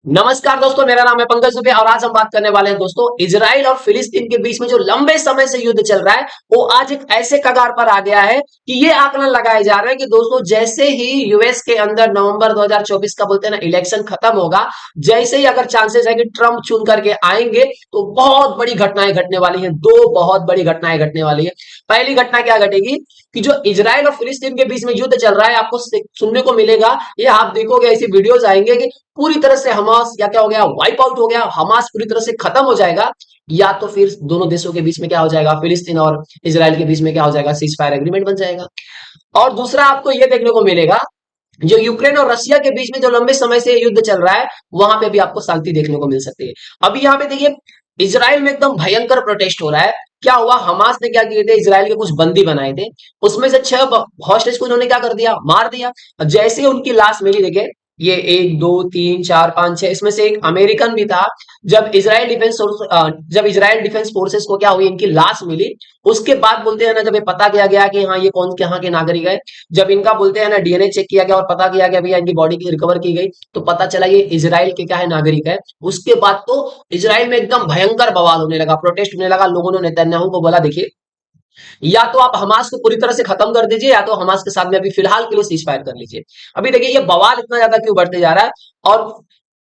नमस्कार दोस्तों, मेरा नाम है पंकज दुबे और आज हम बात करने वाले हैं दोस्तों इजराइल और फिलिस्तीन के बीच में जो लंबे समय से युद्ध चल रहा है वो आज एक ऐसे कगार पर आ गया है कि ये आकलन लगाए जा रहे हैं कि दोस्तों जैसे ही यूएस के अंदर नवंबर 2024 का बोलते हैं ना इलेक्शन खत्म होगा, जैसे ही अगर चांसेस है कि ट्रंप चुन करके आएंगे तो बहुत बड़ी घटनाएं घटने वाली हैं। दो बहुत बड़ी घटनाएं घटने वाली है। पहली घटना क्या घटेगी कि जो इजराइल और फिलिस्तीन के बीच में युद्ध चल रहा है आपको सुनने को मिलेगा, ये आप देखोगे ऐसी वीडियोस आएंगे कि पूरी तरह से हमास या क्या हो गया, वाइप आउट हो गया, हमास पूरी तरह से खत्म हो जाएगा। या तो फिर दोनों देशों के बीच में क्या हो जाएगा, फिलिस्तीन और इसराइल के बीच में क्या हो जाएगा, सीज फायर एग्रीमेंट बन जाएगा। और दूसरा आपको यह देखने को मिलेगा जो यूक्रेन और रशिया के बीच में जो लंबे समय से युद्ध चल रहा है वहां पे भी आपको शांति देखने को मिल सकती है। अभी यहाँ पे देखिए इसराइल में एकदम भयंकर प्रोटेस्ट हो रहा है। क्या हुआ, हमास ने क्या किए थे, इसराइल के कुछ बंदी बनाए थे, उसमें से 6 हॉस्टेज को इन्होंने क्या कर दिया, मार दिया। जैसे ही उनकी लाश मिली, देखे ये 1 2 3 4 5 6, इसमें से एक अमेरिकन भी था। जब इजराइल डिफेंस फोर्सेस को क्या हुई, इनकी लाश मिली, उसके बाद बोलते हैं ना जब ये पता किया गया कि हाँ ये कौन कहाँ के नागरिक है, जब इनका बोलते हैं ना डीएनए चेक किया गया और पता किया गया भैया इनकी बॉडी की रिकवर की गई, तो पता चला ये इजराइल के क्या है, नागरिक है। उसके बाद तो इजराइल में एकदम भयंकर बवाल होने लगा, प्रोटेस्ट होने लगा। लोगों ने नेतन्याहू को बोला देखिए या तो आप हमास को पूरी तरह से खत्म कर दीजिए या तो हमास के साथ में अभी फिलहाल के लिए सीज फायर कर लीजिए। अभी देखिए ये बवाल इतना ज्यादा क्यों बढ़ते जा रहा है और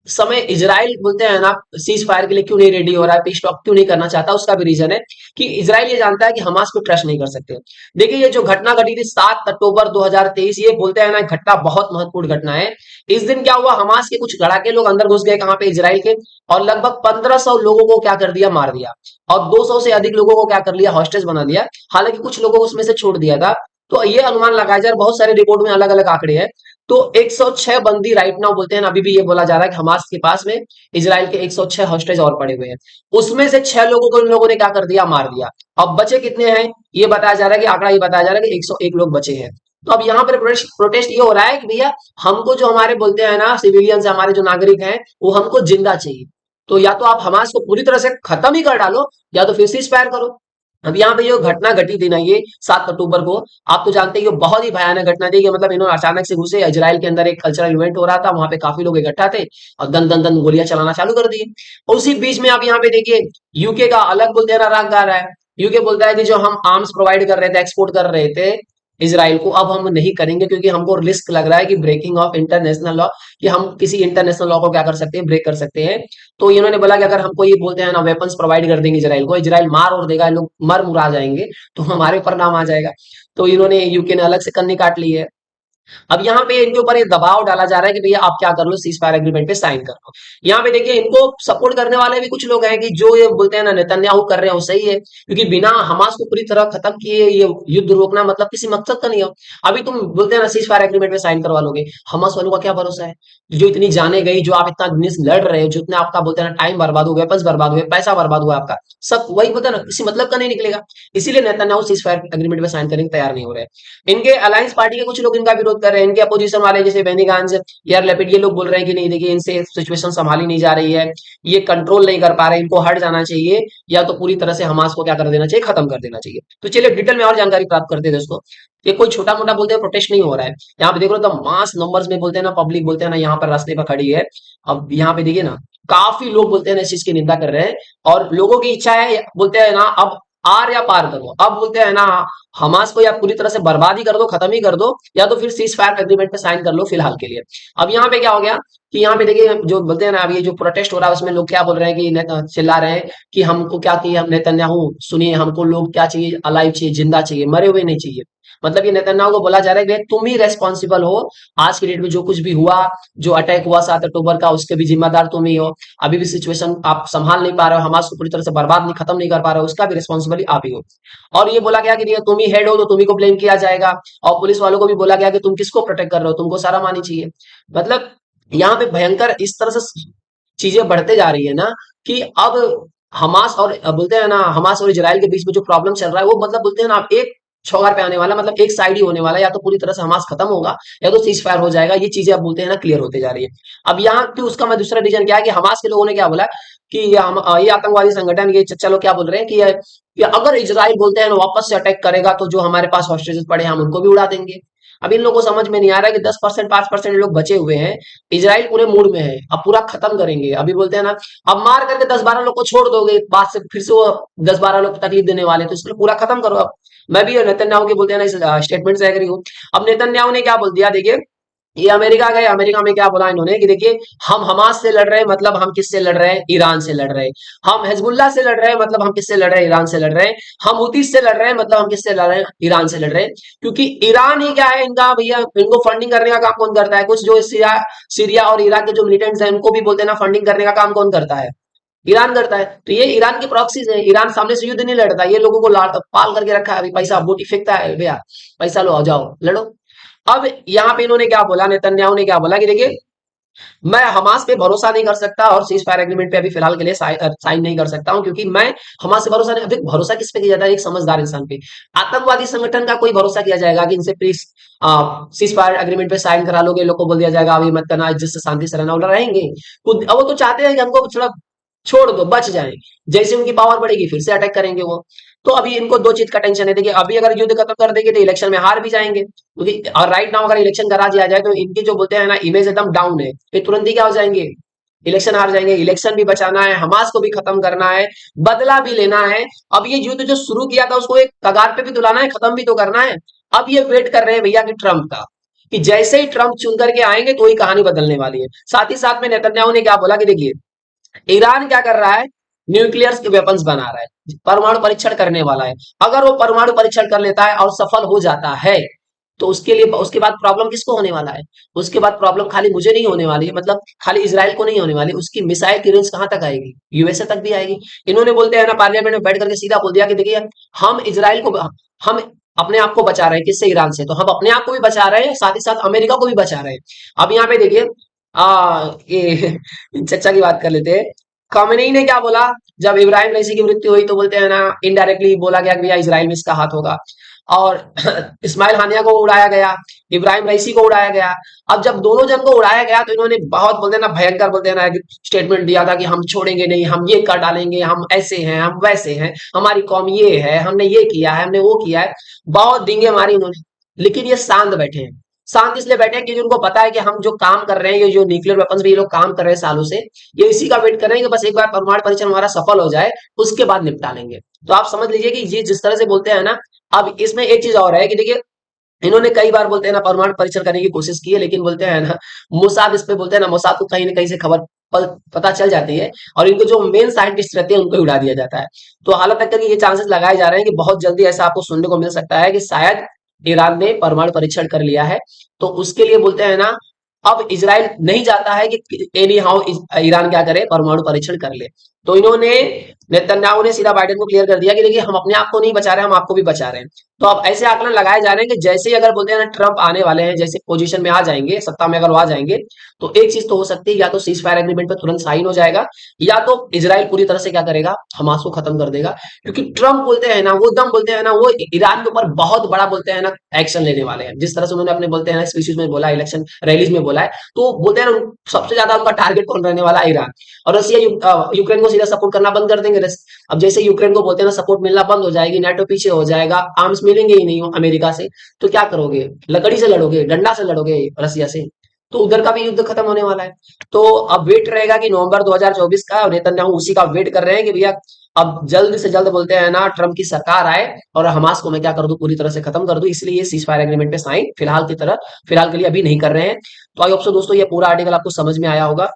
समय इजराइल बोलते हैं ना सीज फायर के लिए क्यों नहीं रेडी हो रहा है, पीस टॉक क्यों नहीं करना चाहता, उसका भी रीजन है कि इजराइल ये जानता है कि हमास को ट्रस्ट नहीं कर सकते। देखिए ये जो घटना घटी थी 7 अक्टूबर 2023, ये बोलते हैं ना घटना बहुत महत्वपूर्ण घटना है। इस दिन क्या हुआ, हमास के कुछ लड़ाके लोग अंदर घुस गए कहां पे, इजराइल के, और लगभग 1500 लोगों को क्या कर दिया, मार दिया। और 200 से अधिक लोगों को क्या कर लिया, हॉस्टेज बना दिया। हालांकि कुछ लोगों को उसमें से छोड़ दिया था। तो ये अनुमान लगाया जा रहा है, बहुत सारे रिपोर्ट में अलग अलग आंकड़े हैं। तो 106 बंदी राइट नाउ बोलते हैं ना, अभी भी ये बोला जा रहा है कि हमास के पास में इजराइल के 106 हॉस्टेज और पड़े हुए हैं। उसमें से 6 लोगों को इन लोगों ने क्या कर दिया, मार दिया। अब बचे कितने हैं, ये बताया जा रहा है कि आंकड़ा ये बताया जा रहा है कि 101 लोग बचे हैं। तो अब यहाँ पर प्रोटेस्ट ये हो रहा है कि भैया हमको जो हमारे बोलते हैं ना सिविलियंस, हमारे जो नागरिक हैं, वो हमको जिंदा चाहिए। तो या तो आप हमास को पूरी तरह से खत्म ही कर डालो या तो फिर सीज फायर करो। अब यहाँ पे जो घटना घटी थी ना ये 7 अक्टूबर को, आप तो जानते ही हो बहुत ही भयानक घटना थी कि मतलब इन्होंने अचानक से घुसे, इजराइल के अंदर एक कल्चरल इवेंट हो रहा था, वहां पे काफी लोग इकट्ठा थे और दन दन दन गोलियां चलाना चालू कर दी। उसी बीच में आप यहाँ पे देखिए यूके का अलग बोलते हैं ना राग गा रहा है। यूके बोलता है कि जो हम आर्म्स प्रोवाइड कर रहे थे, एक्सपोर्ट कर रहे थे इसराइल को, अब हम नहीं करेंगे क्योंकि हमको रिस्क लग रहा है कि ब्रेकिंग ऑफ इंटरनेशनल लॉ, कि हम किसी इंटरनेशनल लॉ को क्या कर सकते हैं, ब्रेक कर सकते हैं। तो इन्होंने बोला कि अगर हमको ये बोलते हैं ना वेपन्स प्रोवाइड कर देंगे इसराइल को, इसराइल मार और देगा, लोग मर मुरा जाएंगे, तो हमारे ऊपर नाम आ जाएगा। तो इन्होंने यूके ने अलग से कन्नी काट ली है। अब यहाँ पे इनके ऊपर ये दबाव डाला जा रहा है कि भैया आप क्या कर लो, सीज फायर एग्रीमेंट पे साइन कर लो। यहाँ पे देखिए इनको सपोर्ट करने वाले भी कुछ लोग हैं कि जो ये बोलते हैं ना नेतन्याहू कर रहे हैं वो सही है, क्योंकि बिना हमास को पूरी तरह खत्म किए ये युद्ध रोकना मतलब किसी मकसद का नहीं हो। अभी तुम बोलते हैं ना सीज फायर एग्रीमेंट पे साइन करवा लोगे, हमास वालों का क्या भरोसा है, जो इतनी जाने गई, जो आप इतना दिन से लड़ रहे हो, जो इतना आपका बोलते हैं ना टाइम बर्बाद हुआ, वेपन्स बर्बाद हुए, पैसा बर्बाद हुआ आपका, सब वही बोलते हैं ना किसी मतलब का नहीं निकलेगा। इसीलिए नेतन्याहू सीज फायर एग्रीमेंट पे साइन करने को तैयार नहीं हो रहे हैं। इनके अलायंस पार्टी के कुछ लोग इनका विरोध कर रहे हैं, इनके अपोजिशन वाले जैसे बेनी गांज, यार लेपिड, ये लोग बोल रहे हैं कि नहीं देखिए इनसे सिचुएशन संभाली नहीं जा रही है, ये कंट्रोल नहीं कर पा रहे, इनको हट जाना चाहिए या तो पूरी तरह से हमास को क्या कर देना चाहिए, खत्म कर देना चाहिए। तो चलिए डिटेल में और जानकारी प्राप्त करते हैं दोस्तों। ये कोई छोटा मोटा बोलते हैं प्रोटेस्ट नहीं हो रहा है, यहाँ पे देख लो तो मास नंबर्स में बोलते हैं ना, पब्लिक बोलते हैं ना यहाँ पर रास्ते पर खड़ी है। अब यहाँ पे देखिए ना काफी लोग बोलते हैं ना इस चीज की निंदा कर रहे हैं और लोगों की इच्छा है, बोलते हैं ना अब आर या पार करो। अब बोलते हैं ना हमास को या पूरी तरह से बर्बाद ही कर दो, खत्म ही कर दो, या तो फिर सीज फायर एग्रीमेंट पे साइन कर लो फिलहाल के लिए। अब यहाँ पे क्या हो गया कि यहाँ पे देखिए जो बोलते हैं ना, अब ये जो प्रोटेस्ट हो रहा है उसमें लोग क्या बोल रहे हैं कि चिल्ला रहे हैं कि हमको क्या चाहिए, हम नेतन्याहू सुनिए, हमको लोग क्या चाहिए, अलाइव चाहिए, जिंदा चाहिए, मरे हुए नहीं चाहिए। मतलब ये नेतन्याहू को बोला जा रहा है कि तुम ही रेस्पॉन्सिबल हो, आज की डेट में जो कुछ भी हुआ, जो अटैक हुआ 7 अक्टूबर का, उसके भी जिम्मेदार तुम ही हो। अभी भी सिचुएशन आप संभाल नहीं पा रहे हो, हमास को पूरी तरह से बर्बाद नहीं, खत्म नहीं कर पा रहे हो, उसका भी रिस्पॉन्सिबल आप ही हो। और ये बोला गया कि ये तुम ही हेड हो तो तुम ही को ब्लेम किया जाएगा। और पुलिस वालों को भी बोला गया कि तुम किसको प्रोटेक्ट कर रहे हो, तुमको सारा मानी चाहिए। मतलब यहाँ पे भयंकर इस तरह से चीजें बढ़ते जा रही है ना कि अब हमास और बोलते हैं ना हमास और इजराइल के बीच में जो प्रॉब्लम चल रहा है वो मतलब बोलते हैं ना आप एक छौर पे आने वाला, मतलब एक साइड ही होने वाला है, या तो पूरी तरह से हमास खत्म होगा या तो सीज फायर हो जाएगा। ये चीजें अब बोलते हैं ना क्लियर होते जा रही है। अब यहाँ की उसका मैं दूसरा रीजन क्या है कि हमास के लोगों ने क्या बोला कि ये आतंकवादी संगठन, ये चच्चा लोग क्या बोल रहे हैं कि अगर इजराइल बोलते हैं ना वापस से अटैक करेगा तो जो हमारे पास हॉस्टेजेस पड़े हैं हम उनको भी उड़ा देंगे। अब इन लोगों को समझ में नहीं आ रहा है कि 10% 5% लोग बचे हुए हैं, इजराइल पूरे मूड में है, अब पूरा खत्म करेंगे। अभी बोलते हैं ना, अब मार करके 10-12 लोग को छोड़ दोगे, बाद से फिर से वो 10-12 लोग को तकलीफ देने वाले हैं, तो इसलिए पूरा खत्म करो अब। मैं भी नेतन्याहू के बोलते हैं ना इस स्टेटमेंट से एग्री हूँ। अब नेतन्याहू ने क्या बोल दिया, देखिए ये अमेरिका गए, अमेरिका में क्या बोला इन्होंने कि देखिए, हम हमास से लड़ रहे हैं, मतलब हम किससे लड़ रहे हैं, ईरान से लड़ रहे हैं। हम हिजबुल्लाह से लड़ रहे हैं, मतलब हम किससे लड़ रहे हैं, ईरान से लड़ रहे हैं। हम हुती से लड़ रहे हैं, मतलब हम किससे लड़ रहे हैं, ईरान से लड़ रहे हैं। क्योंकि ईरान ही क्या है इनका भैया, इनको फंडिंग करने का काम कौन करता है, कुछ जो सीरिया और इराक के जो मिलिटेंट्स हैं उनको भी बोलते हैं ना, फंडिंग करने का काम कौन करता है, ईरान करता है। तो ये ईरान की प्रॉक्सीज है, ईरान सामने से युद्ध नहीं लड़ता, ये लोगों को पाल करके रखा है, अभी पैसा बूटी फेंकता है, भैया पैसा लो, आ जाओ लड़ो। अब यहाँ पे इन्होंने क्या बोला, नेतन्याहू ने क्या बोला कि देखिए, मैं हमास पे भरोसा नहीं कर सकता और सीज फायर एग्रीमेंट पे अभी फिलहाल के लिए साइन नहीं कर सकता हूं, क्योंकि मैं हमास से भरोसा नहीं। अभी भरोसा किस पे किया जाता है, एक समझदार इंसान पे। आतंकवादी संगठन का कोई भरोसा किया जाएगा कि इनसे प्लीज सीज फायर एग्रीमेंट पे साइन करा लोगे, लोग को बोल दिया जाएगा अभी मत करना, जिससे शांति से रहना, वो रहेंगे खुद। अब वो तो चाहते हैं कि हमको थोड़ा छोड़ दो, बच जाए, जैसे उनकी पावर बढ़ेगी फिर से अटैक करेंगे वो। तो अभी इनको दो चीज का टेंशन है, देखिए अभी अगर युद्ध खत्म कर देंगे तो इलेक्शन में हार भी जाएंगे, क्योंकि और राइट नाउ अगर इलेक्शन करा दिया जाए तो इनकी जो बोलते हैं ना इमेज एकदम डाउन है, फिर तुरंत ही क्या हो जाएंगे, इलेक्शन हार जाएंगे। इलेक्शन भी बचाना है, हमास को भी खत्म करना है, बदला भी लेना है। अब ये युद्ध जो शुरू किया था उसको एक कगार पे भी तुलाना है, खत्म भी तो करना है। अब ये वेट कर रहे हैं भैया कि ट्रंप का, कि जैसे ही ट्रंप चुन करके आएंगे तो ही कहानी बदलने वाली है। साथ ही साथ में नेतन्याहू ने क्या बोला कि देखिए, ईरान क्या कर रहा है, न्यूक्लियर के वेपन्स बना रहा है, परमाणु परीक्षण करने वाला है। अगर वो परमाणु परीक्षण कर लेता है और सफल हो जाता है, तो उसके लिए उसके बाद प्रॉब्लम किसको होने वाला है, उसके बाद प्रॉब्लम खाली मुझे नहीं होने वाली है, मतलब खाली इसराइल को नहीं होने वाली, उसकी मिसाइल की रेंज कहां तक आएगी, यूएसए तक भी आएगी। इन्होंने बोलते हैं ना पार्लियामेंट में बैठ करके सीधा बोल दिया कि देखिए, हम इसराइल को, हम अपने आप को बचा रहे हैं किससे, ईरान से, तो हम अपने आप को भी बचा रहे हैं, साथ ही साथ अमेरिका को भी बचा रहे हैं। अब यहाँ पे देखिए, ये चर्चा की बात कर लेते हैं। खमेनी ने क्या बोला, जब इब्राहिम रईसी की मृत्यु हुई तो बोलते हैं ना, इनडायरेक्टली बोला गया कि भैया इसराइल में इसका हाथ होगा, और इस्माइल हानिया को उड़ाया गया, इब्राहिम रईसी को उड़ाया गया। अब जब दोनों जन को उड़ाया गया तो इन्होंने बहुत बोलते हैं ना, भयंकर बोलते हैं ना, स्टेटमेंट दिया था कि हम छोड़ेंगे नहीं, हम ये कर डालेंगे, हम ऐसे हैं, हम वैसे हैं, हमारी कौम ये है, हमने ये किया है, हमने वो किया है, बहुत डींगे मारी उन्होंने। लेकिन ये शांत बैठे हैं, शांत इसलिए बैठे हैं क्योंकि उनको पता है कि हम जो काम कर रहे हैं, ये जो न्यूक्लियर वेपन्स भी ये लोग काम कर रहे हैं सालों से, ये इसी का वेट कर रहे हैं कि बस एक बार परमाणु परीक्षण हमारा सफल हो जाए, उसके बाद निपटा लेंगे। तो आप समझ लीजिए कि ये जिस तरह से बोलते हैं ना, अब इसमें एक चीज और है कि देखिए, इन्होंने कई बार बोलते हैं ना परमाणु परीक्षण करने की कोशिश की है, लेकिन बोलते हैं ना, मोसाद इस पे बोलते हैं ना, मोसाद को कहीं ना कहीं से खबर पता चल जाती है, और इनको जो मेन साइंटिस्ट रहते हैं उनको ही उड़ा दिया जाता है। तो हालत तक कि ये चांसेस लगाए जा रहे हैं कि बहुत जल्दी ऐसा आपको सुनने को मिल सकता है कि शायद ईरान ने परमाणु परीक्षण कर लिया है। तो उसके लिए बोलते हैं ना, अब इजराइल नहीं चाहता है कि एनी हाउ ईरान क्या करे, परमाणु परीक्षण कर ले। तो इन्होंने, नेतन्याहू ने सीधा बाइडेन को क्लियर कर दिया कि देखिए, हम अपने आप को नहीं बचा रहे, हम आपको भी बचा रहे हैं। तो अब ऐसे आकलन लगाए जा रहे हैं कि जैसे ही अगर बोलते हैं ना ट्रंप आने वाले हैं, जैसे पोजीशन में आ जाएंगे, सत्ता में अगर वो आ जाएंगे, तो एक चीज तो हो सकती है, या तो सीज फायर एग्रीमेंट पर तुरंत साइन हो जाएगा, या तो इजराइल पूरी तरह से क्या करेगा, हमास को खत्म कर देगा। क्योंकि ट्रंप बोलते हैं ना, वो एकदम बोलते हैं ना, वो ईरान के ऊपर बहुत बड़ा बोलते हैं ना एक्शन लेने वाले हैं। जिस तरह से उन्होंने अपने बोलते हैं ना स्पीचेस में बोला, इलेक्शन रैलीज में बोला है, तो बोलते हैं ना सबसे ज्यादा उनका टारगेट कौन रहने वाला है, ईरान। और रसिया यूक्रेन को सीधा सपोर्ट करना बंद कर देंगे। अब जैसे यूक्रेन को बोलते हैं ना सपोर्ट मिलना बंद हो जाएगी, नाटो पीछे हो जाएगा, आर्म्स मिलेंगे ही नहीं अमेरिका से, तो क्या करोगे, लकड़ी से लड़ोगे, डंडा से लड़ोगे रसिया से, तो उधर का भी युद्ध खत्म होने वाला है। तो अब वेट रहेगा कि नवंबर 2024 का, और नेतन्याहू उसी का वेट कर रहे हैं कि भैया अब जल्द से जल्द बोलते हैं ना ट्रंप की सरकार आए और हमास को मैं क्या कर दूं, पूरी तरह से खत्म कर दूं। इसलिए ये सीज फायर एग्रीमेंट पे साइन फिलहाल के लिए अभी नहीं कर रहे हैं। तो आई होप सो दोस्तों ये पूरा आर्टिकल आपको समझ में आया होगा।